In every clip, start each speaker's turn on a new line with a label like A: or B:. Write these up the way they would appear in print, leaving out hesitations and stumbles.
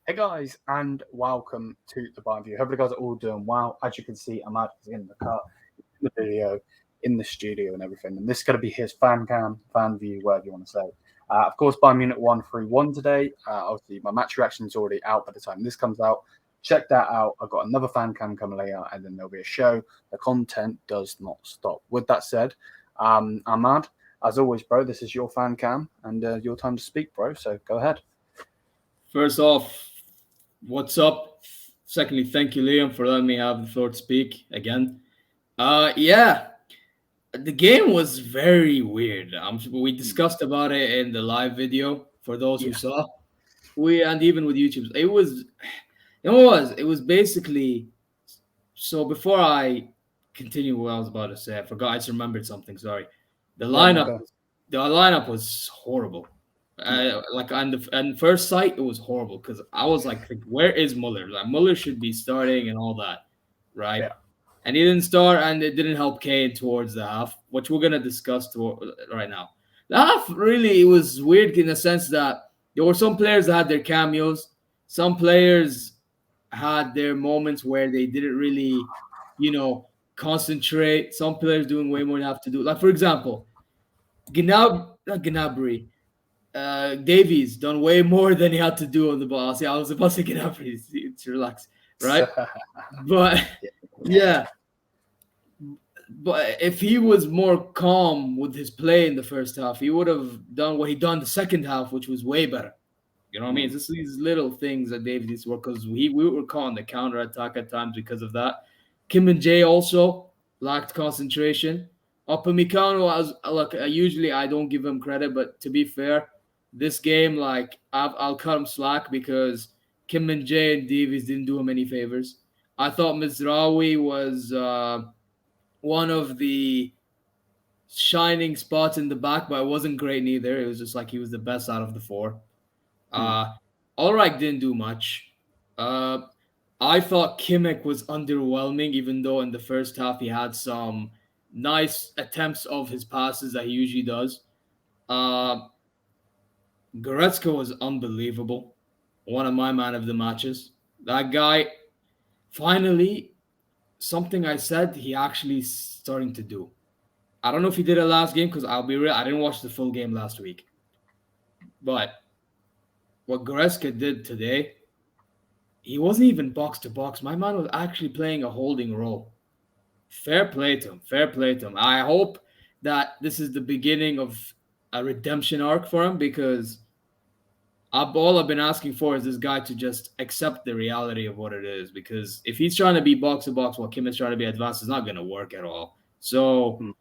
A: Hey guys, and welcome to the Bayern View. Hope you guys are all doing well. As you can see, Ahmad is in the car, in the video, in the studio, and everything. And this is going to be his fan cam, fan view, whatever you want to say. Of course, Bayern Munich won 3-1 today. Obviously, my match reaction is already out by the time this comes out. Check that out. I've got another fan cam coming later, and then there'll be a show. The content does not stop. With that said, Ahmad, as always, bro, this is your fan cam and your time to speak, bro. So go ahead.
B: First off, what's up? Secondly, thank you, Liam, for letting me have the floor to speak again. Yeah, the game was very weird. We discussed about it in the live video for those who
A: Yeah.
B: saw. And even with YouTube, it was basically. So before I continue what I was about to say, I forgot. I just remembered something. Sorry, the lineup, the lineup was horrible. Like on first sight, it was horrible because I was like, where is Muller? Like Muller should be starting and all that, right?
A: Yeah.
B: And he didn't start, and it didn't help Kane towards the half, which we're gonna discuss right now. The half really it was weird in the sense that there were some players that had their cameos, some players had their moments where they didn't really, concentrate. Some players doing way more than have to do. Like for example, Gnabry Davies done way more than he had to do on the ball. See, I was about to get up. To relax, right? But yeah, but if he was more calm with his play in the first half, he would have done what he done the second half, which was way better. You know what I mean? It's just these little things that Davies needs to work because we were caught on the counter attack at times because of that. Kim and Jay also lacked concentration. Upamecano, usually I don't give him credit, but to be fair, this game, like I'll cut him slack because Kim and Jay and Davies didn't do him any favors. I thought Mazraoui was one of the shining spots in the back, but it wasn't great neither. It was just like he was the best out of the four. Ulreich didn't do much. I thought Kimmich was underwhelming, even though in the first half he had some nice attempts of his passes that he usually does. Goretzka was unbelievable. One of my man of the matches. That guy, finally, something I said he actually starting to do. I don't know if he did it last game because I'll be real, I didn't watch the full game last week. But what Goretzka did today, he wasn't even box to box. My man was actually playing a holding role. Fair play to him. Fair play to him. I hope that this is the beginning of a redemption arc for him because all I've been asking for is this guy to just accept the reality of what it is. Because if he's trying to be box to box while Kim is trying to be advanced, it's not going to work at all. So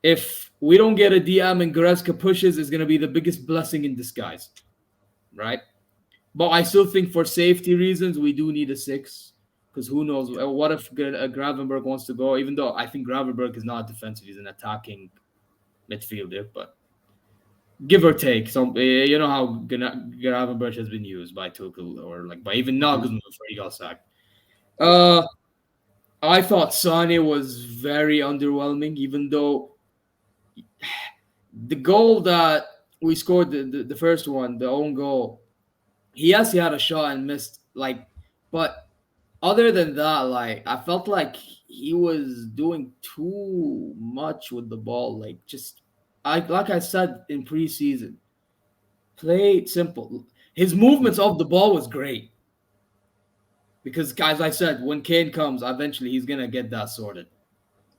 B: if we don't get a DM and Goretzka pushes, it's going to be the biggest blessing in disguise, right? But I still think for safety reasons, we do need a 6. Because who knows? What if Gravenberg wants to go? Even though I think Gravenberg is not defensive, he's an attacking midfielder. But give or take, you know how Gravenberg has been used by Tuchel or like by even Nagelsmann before he got sacked. I thought Sane was very underwhelming, even though the goal that we scored, the first one, the own goal, he had a shot and missed. But other than that, I felt like he was doing too much with the ball. Like I said in preseason, play it simple. His movements of the ball was great. Because, as I said, when Kane comes, eventually he's gonna get that sorted.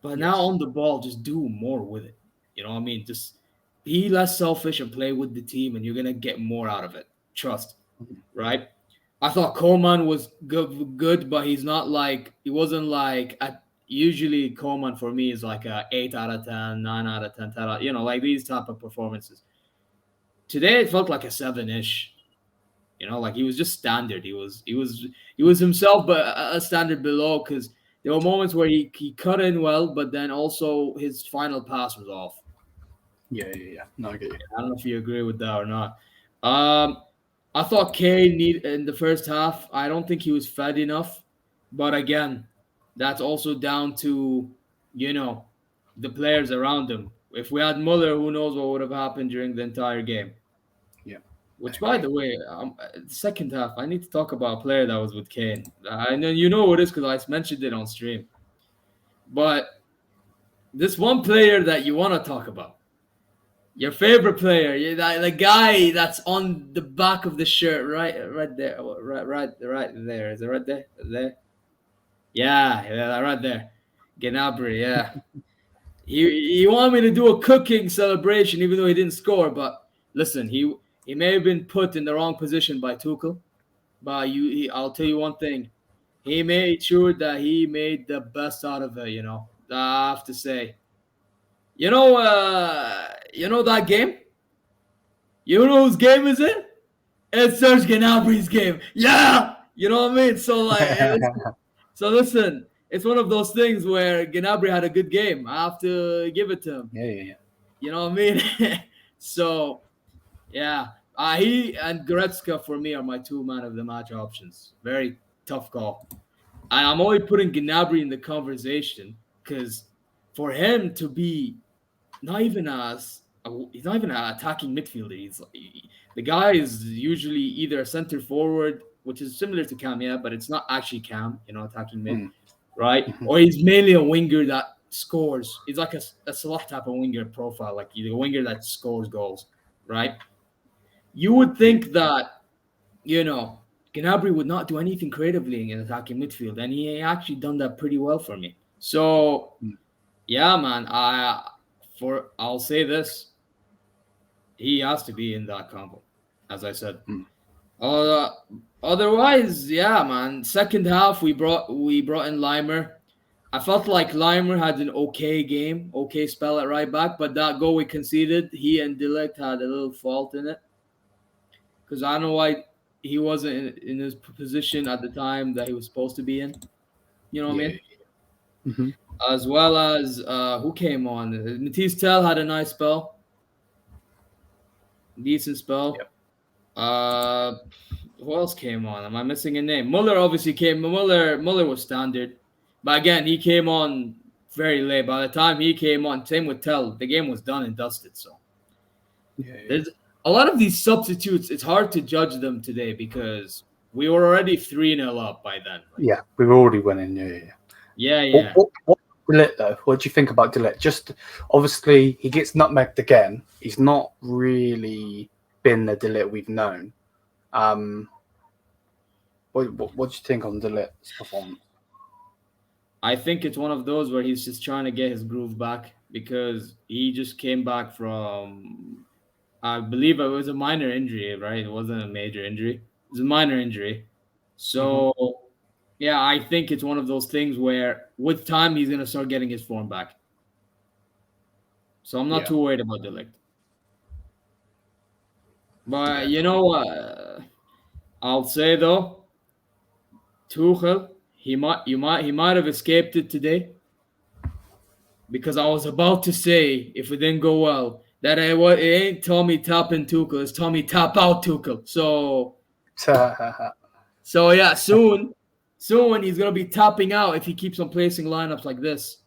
B: But now on the ball, just do more with it. You know what I mean? Just be less selfish and play with the team, and you're gonna get more out of it. Trust, right? I thought Coleman was good, but he wasn't like usually Coleman for me is like a 8 out of 10, 9 out of 10, 10 out, like these type of performances. Today it felt like a 7-ish. Like he was just standard. He was himself, but a standard below because there were moments where he cut in well, but then also his final pass was off.
A: Yeah. No, I get you.
B: I don't know if you agree with that or not. I thought Kane in the first half. I don't think he was fed enough, but again, that's also down to the players around him. If we had Muller, who knows what would have happened during the entire game.
A: Yeah.
B: Which, by the way, second half, I need to talk about a player that was with Kane. I know you know what it is because I mentioned it on stream. But this one player that you want to talk about, your favorite player, the guy that's on the back of the shirt, right there, right there. Is it right there? There? Yeah, right there. Gnabry, yeah. He wanted me to do a cooking celebration, even though he didn't score. But listen, he may have been put in the wrong position by Tuchel, but I'll tell you one thing: he made sure that he made the best out of it. I have to say, you know that game. You know whose game is it? It's Serge Gnabry's game. Yeah, you know what I mean. So listen, it's one of those things where Gnabry had a good game. I have to give it to him.
A: Yeah.
B: You know what I mean? So, yeah. He and Goretzka, for me, are my two man of the match options. Very tough call. I'm only putting Gnabry in the conversation because for him to be he's not even an attacking midfielder. The guy is usually either a center forward, which is similar to Cam, yeah, but it's not actually Cam, attacking mid, right? Or he's mainly a winger that scores. He's like a Salah type of winger profile, like a winger that scores goals, right? You would think that, Gnabry would not do anything creatively in attacking midfield, and he actually done that pretty well for me. So, yeah, man, I'll say this: he has to be in that combo, as I said. Otherwise, yeah, man. Second half, we brought in Limer. I felt like Limer had an okay game, okay spell at right back, but that goal we conceded, he and de Ligt had a little fault in it. Because I don't know why he wasn't in his position at the time that he was supposed to be in. You know what I mean?
A: Mm-hmm.
B: As well as who came on? Matthijs had a nice spell. Decent spell.
A: Yep.
B: Who else came on? Am I missing a name? Muller obviously came. Muller was standard. But again, he came on very late. By the time he came on, same with Tell, the game was done and dusted. So there's a lot of these substitutes. It's hard to judge them today because we were already 3-0 up by then.
A: Yeah, we were already winning. Yeah. What de Ligt, though? What do you think about de Ligt? Just obviously, he gets nutmegged again. He's not really been the de Ligt we've known. What do you think on de Ligt's performance?
B: I think it's one of those where he's just trying to get his groove back because he just came back from, I believe it was a minor injury, right? It wasn't a major injury. It was a minor injury. So, yeah, I think it's one of those things where with time, he's going to start getting his form back. So I'm not too worried about de Ligt. But, I'll say, though, Tuchel, he might have escaped it today because I was about to say, if it didn't go well, that it ain't Tommy tap in Tuchel, it's Tommy tap out Tuchel. So yeah, soon he's gonna be tapping out if he keeps on placing lineups like this.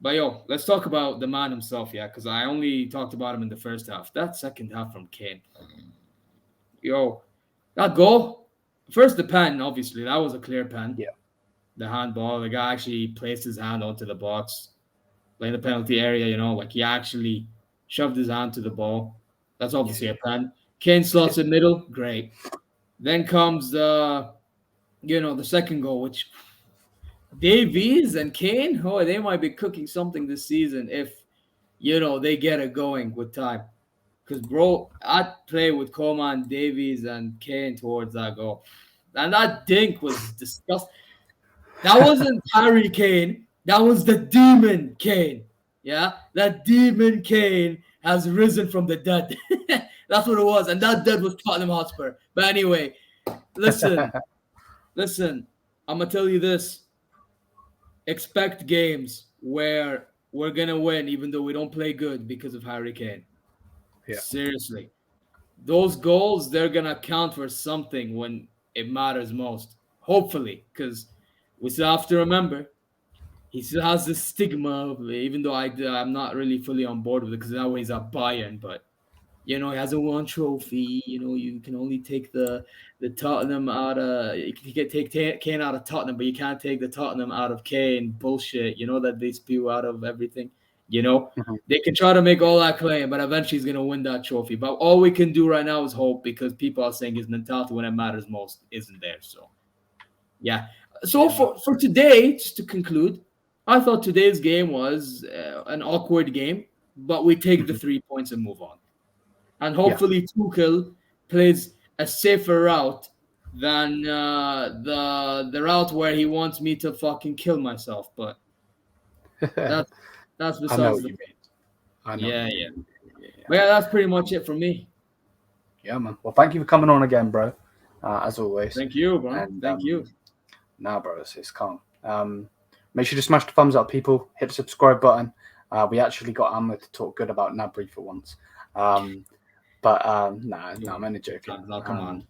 B: But let's talk about the man himself, yeah, because I only talked about him in the first half. That second half from Kane, that goal. First, the pen, obviously. That was a clear pen.
A: Yeah.
B: The handball. The guy actually placed his hand onto the box, like in the penalty area, like he actually shoved his hand to the ball. That's obviously a pen. Kane slots in middle. Great. Then comes the second goal, which Davies and Kane, they might be cooking something this season if, they get it going with time. Because, bro, I'd play with Coman, Davies, and Kane towards that goal. And that dink was disgusting. That wasn't Harry Kane. That was the demon Kane. Yeah? That demon Kane has risen from the dead. That's what it was. And that dead was Tottenham Hotspur. But anyway, listen. I'm going to tell you this. Expect games where we're going to win even though we don't play good because of Harry Kane. Yeah. Seriously. Those goals, they're going to count for something when it matters most. Hopefully. Because we still have to remember, he still has the stigma of it, even though I'm not really fully on board with it because now he's at Bayern. But He hasn't won trophy. You can only take the Tottenham out of you can take Kane out of Tottenham, but you can't take the Tottenham out of Kane. Bullshit. That they spew out of everything.
A: Mhm.
B: They can try to make all that claim, but eventually he's gonna win that trophy. But all we can do right now is hope, because people are saying his mentality when it matters most isn't there. So yeah. So
A: Yeah,
B: for today, just to conclude, I thought today's game was an awkward game, but we take the
A: Mhm.
B: 3 points and move on. And
A: Yeah.
B: hopefully Tuchel plays a safer route than the route where he wants me to fucking kill myself. But that's that's
A: I know
B: besides
A: what
B: the
A: you
B: point.
A: mean. I know what
B: Yeah,
A: you
B: yeah.
A: mean. Yeah.
B: But yeah, that's pretty much it for me.
A: Yeah, man. Well, thank you for coming on again, bro. As always.
B: Thank you, bro.
A: And
B: Thank you.
A: nah, bro, it's calm. Make sure to smash the thumbs up, people. Hit the subscribe button. We actually got Ahmad to talk good about Gnabry for once. But nah, I'm only joking.
B: Come on.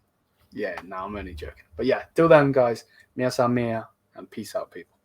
A: Yeah, nah, I'm only joking. But yeah, till then, guys, mia sa mia, and peace out, people.